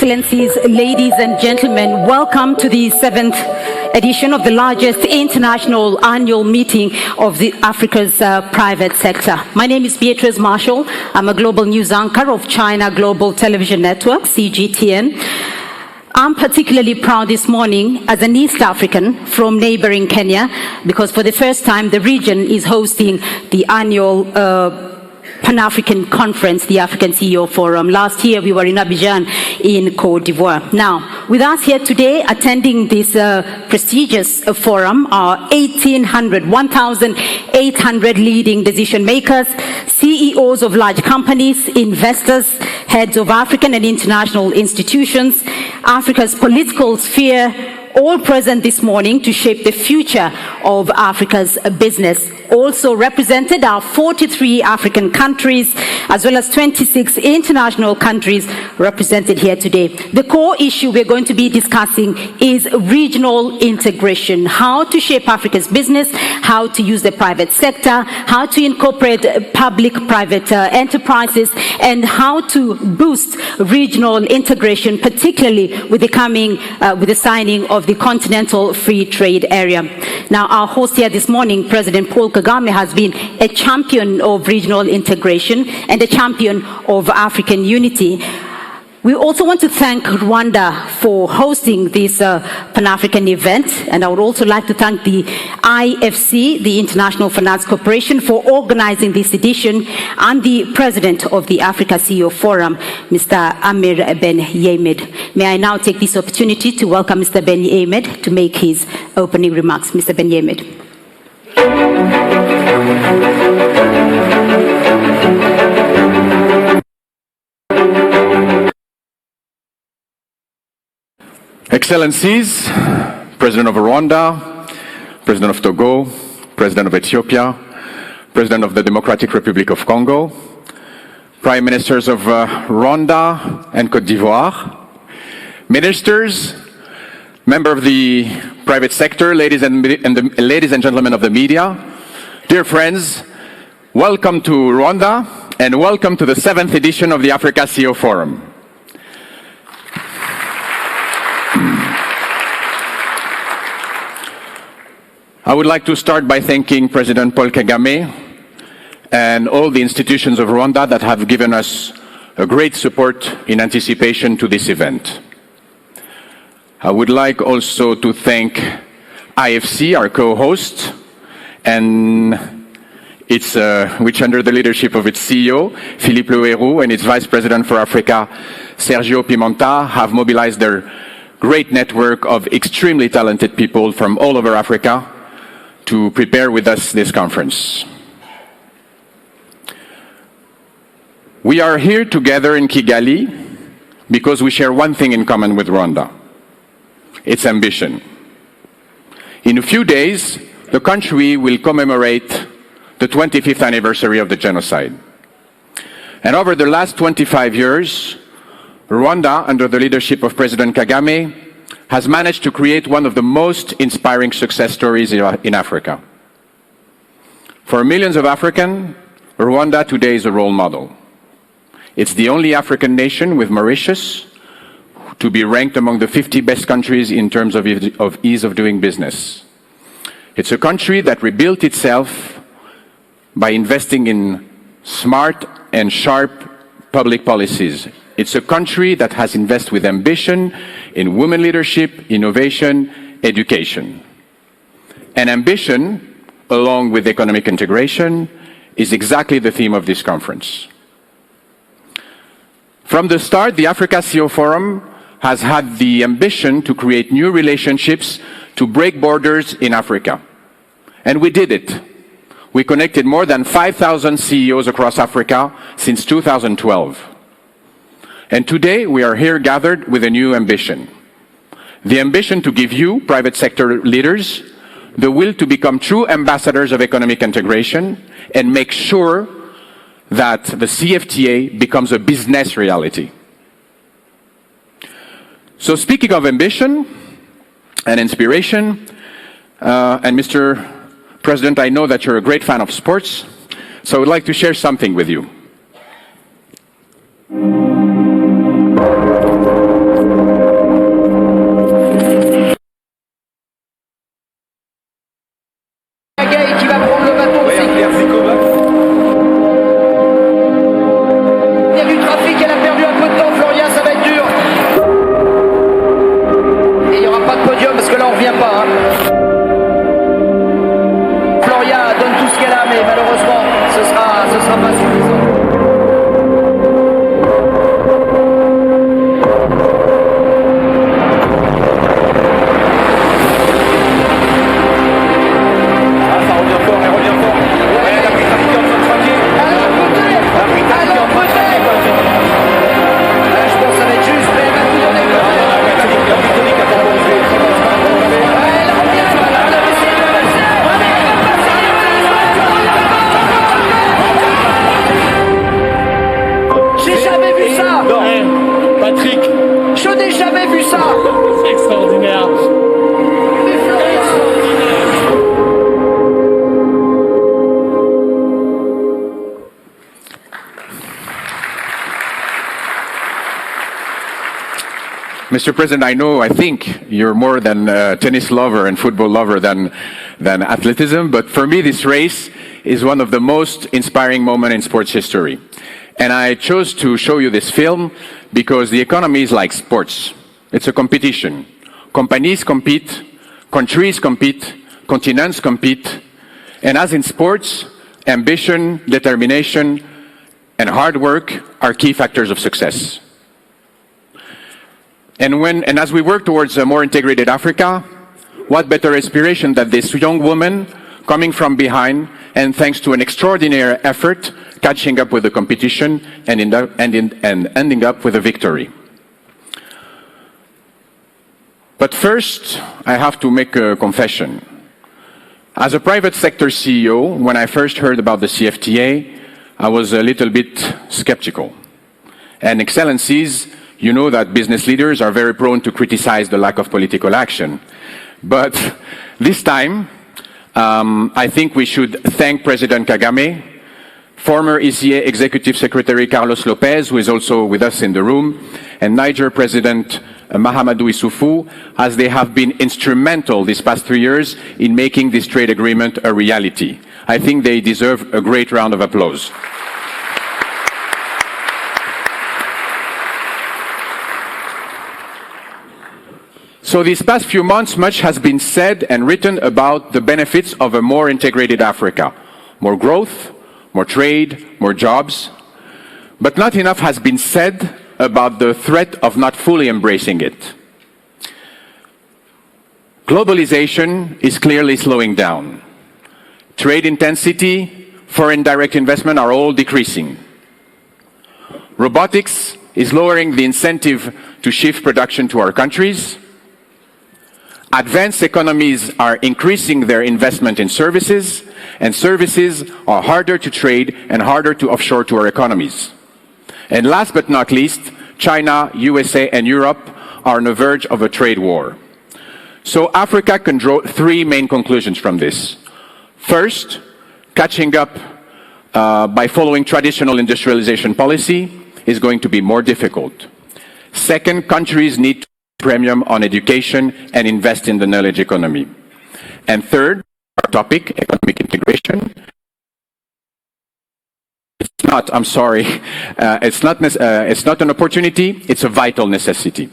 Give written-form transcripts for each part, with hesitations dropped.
Excellencies, ladies and gentlemen, welcome to the 7th edition of the largest international annual meeting of the Africa's private sector. My name is Beatrice Marshall. I'm a global news anchor of China Global Television Network, CGTN. I'm particularly proud this morning as an East African from neighboring Kenya because for the first time the region is hosting the annual Pan-African Conference, the African CEO Forum. Last year we were in Abidjan in Côte d'Ivoire. Now, with us here today attending this prestigious forum are 1,800 leading decision makers, CEOs of large companies, investors, heads of African and international institutions, Africa's political sphere, all present this morning to shape the future of Africa's business. Also represented are 43 African countries, as well as 26 international countries represented here today. The core issue we're going to be discussing is regional integration, how to shape Africa's business, how to use the private sector, how to incorporate public-private enterprises, and how to boost regional integration, particularly with the signing of the Continental Free Trade Area. Now, our host here this morning, President Paul Kagame, has been a champion of regional integration and a champion of African unity. We also want to thank Rwanda for hosting this Pan-African event, and I would also like to thank the IFC, the International Finance Corporation, for organizing this edition, and the President of the Africa CEO Forum, Mr. Amir Ben Yemed. May I now take this opportunity to welcome Mr. Ben Yemed to make his opening remarks. Mr. Ben Yemed. Excellencies, President of Rwanda, President of Togo, President of Ethiopia, President of the Democratic Republic of Congo, Prime Ministers of Rwanda and Côte d'Ivoire, Ministers, Member of the private sector, ladies and gentlemen of the media, dear friends, welcome to Rwanda and welcome to the 7th edition of the Africa CEO Forum. I would like to start by thanking President Paul Kagame and all the institutions of Rwanda that have given us a great support in anticipation to this event. I would like also to thank IFC, our co-host, and which under the leadership of its CEO, Philippe Leroux, and its Vice President for Africa, Sergio Pimenta, have mobilized their great network of extremely talented people from all over Africa to prepare with us this conference. We are here together in Kigali because we share one thing in common with Rwanda: its ambition. In a few days, the country will commemorate the 25th anniversary of the genocide. And over the last 25 years, Rwanda, under the leadership of President Kagame, has managed to create one of the most inspiring success stories in Africa. For millions of Africans, Rwanda today is a role model. It's the only African nation, with Mauritius, to be ranked among the 50 best countries in terms of ease of doing business. It's a country that rebuilt itself by investing in smart and sharp public policies. It's a country that has invested with ambition in women leadership, innovation, education. And ambition, along with economic integration, is exactly the theme of this conference. From the start, the Africa CEO Forum has had the ambition to create new relationships to break borders in Africa. And we did it. We connected more than 5,000 CEOs across Africa since 2012. And today, we are here gathered with a new ambition. The ambition to give you, private sector leaders, the will to become true ambassadors of economic integration and make sure that the CFTA becomes a business reality. So speaking of ambition and inspiration, and Mr. President, I know that you're a great fan of sports, so I would like to share something with you. revient pas. Hein. Floria donne tout ce qu'elle a, mais malheureusement, ce sera pas suffisant. Mr. President, I think you're more than a tennis lover and football lover than athleticism, but for me this race is one of the most inspiring moments in sports history. And I chose to show you this film because the economy is like sports. It's a competition. Companies compete, countries compete, continents compete, and as in sports, ambition, determination, and hard work are key factors of success. And as we work towards a more integrated Africa, what better inspiration than this young woman coming from behind and thanks to an extraordinary effort, catching up with the competition and ending up with a victory. But first, I have to make a confession. As a private sector CEO, when I first heard about the CFTA, I was a little bit skeptical. And Excellencies, you know that business leaders are very prone to criticize the lack of political action. But this time, I think we should thank President Kagame, former ECA Executive Secretary Carlos Lopez, who is also with us in the room, and Niger President Mahamadou Issoufou, as they have been instrumental these past 3 years in making this trade agreement a reality. I think they deserve a great round of applause. So these past few months, much has been said and written about the benefits of a more integrated Africa. More growth, more trade, more jobs. But not enough has been said about the threat of not fully embracing it. Globalization is clearly slowing down. Trade intensity, foreign direct investment are all decreasing. Robotics is lowering the incentive to shift production to our countries. Advanced economies are increasing their investment in services, and services are harder to trade and harder to offshore to our economies. And last but not least, China, USA, and Europe are on the verge of a trade war. So Africa can draw 3 main conclusions from this. First, catching up by following traditional industrialization policy is going to be more difficult. Second, countries need to premium on education and invest in the knowledge economy. And third, our topic, economic integration. It's not, I'm sorry, it's not an opportunity, it's a vital necessity.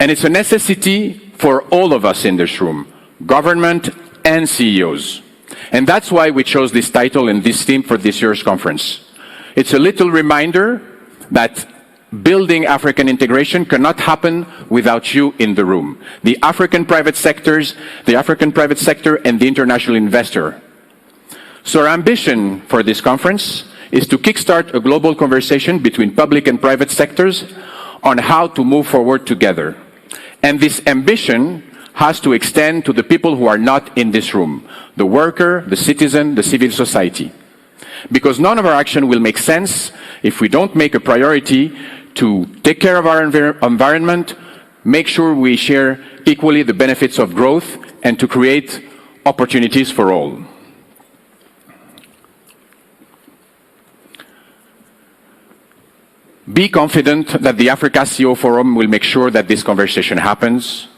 And it's a necessity for all of us in this room, government and CEOs. And that's why we chose this title and this theme for this year's conference. It's a little reminder that building African integration cannot happen without you in the room. The African private sector and the international investor. So our ambition for this conference is to kickstart a global conversation between public and private sectors on how to move forward together. And this ambition has to extend to the people who are not in this room, the worker, the citizen, the civil society. Because none of our action will make sense if we don't make a priority to take care of our environment, make sure we share equally the benefits of growth, and to create opportunities for all. Be confident that the Africa CEO Forum will make sure that this conversation happens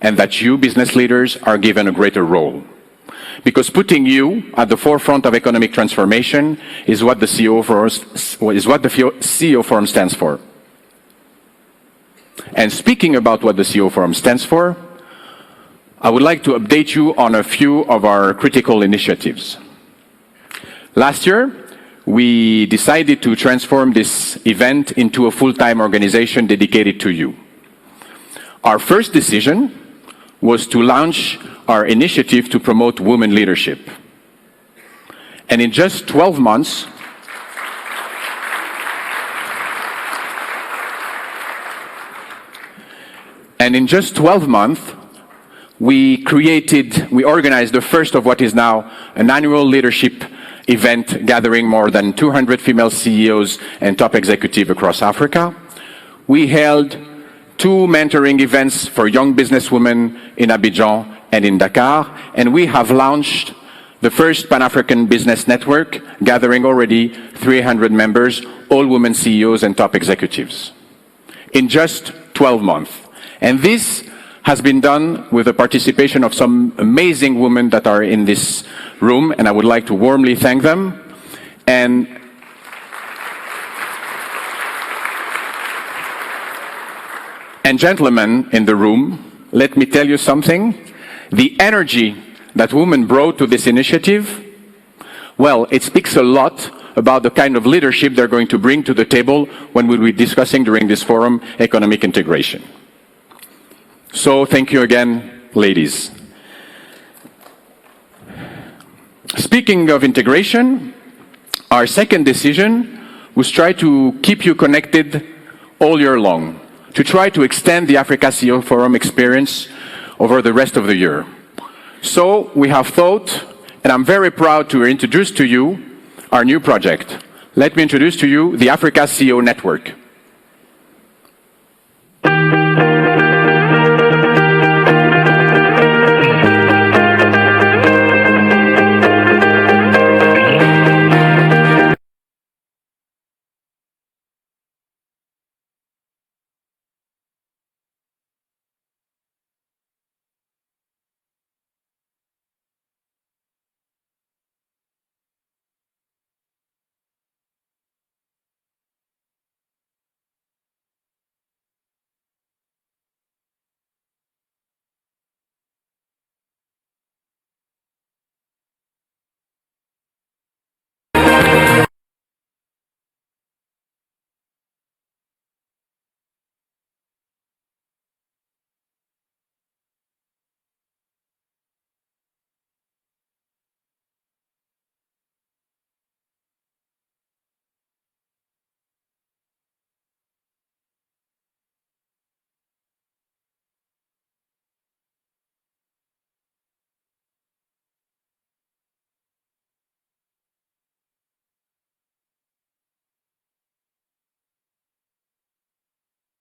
and that you, business leaders, are given a greater role. Because putting you at the forefront of economic transformation is what the CEO Forum stands for. And speaking about what the CEO Forum stands for, I would like to update you on a few of our critical initiatives. Last year, we decided to transform this event into a full-time organization dedicated to you. Our first decision was to launch our initiative to promote women leadership. And in just 12 months, we organized the first of what is now an annual leadership event gathering more than 200 female CEOs and top executives across Africa. We held 2 mentoring events for young businesswomen in Abidjan and in Dakar, and we have launched the first Pan-African Business Network, gathering already 300 members, all women CEOs and top executives, in just 12 months. And this has been done with the participation of some amazing women that are in this room, and I would like to warmly thank them. And gentlemen in the room, let me tell you something. The energy that women brought to this initiative, well, it speaks a lot about the kind of leadership they're going to bring to the table when we'll be discussing during this forum economic integration. So thank you again, ladies. Speaking of integration, our second decision was try to keep you connected all year long, to try to extend the Africa CEO Forum experience over the rest of the year. So we have thought, and I'm very proud to introduce to you our new project. Let me introduce to you the Africa CEO Network.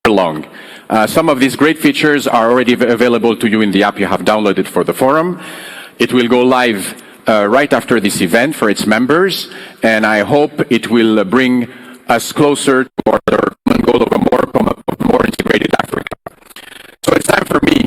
Long. Some of these great features are already available to you in the app you have downloaded for the forum. It will go live right after this event for its members, and I hope it will bring us closer to our common goal of a more integrated Africa. So it's time for me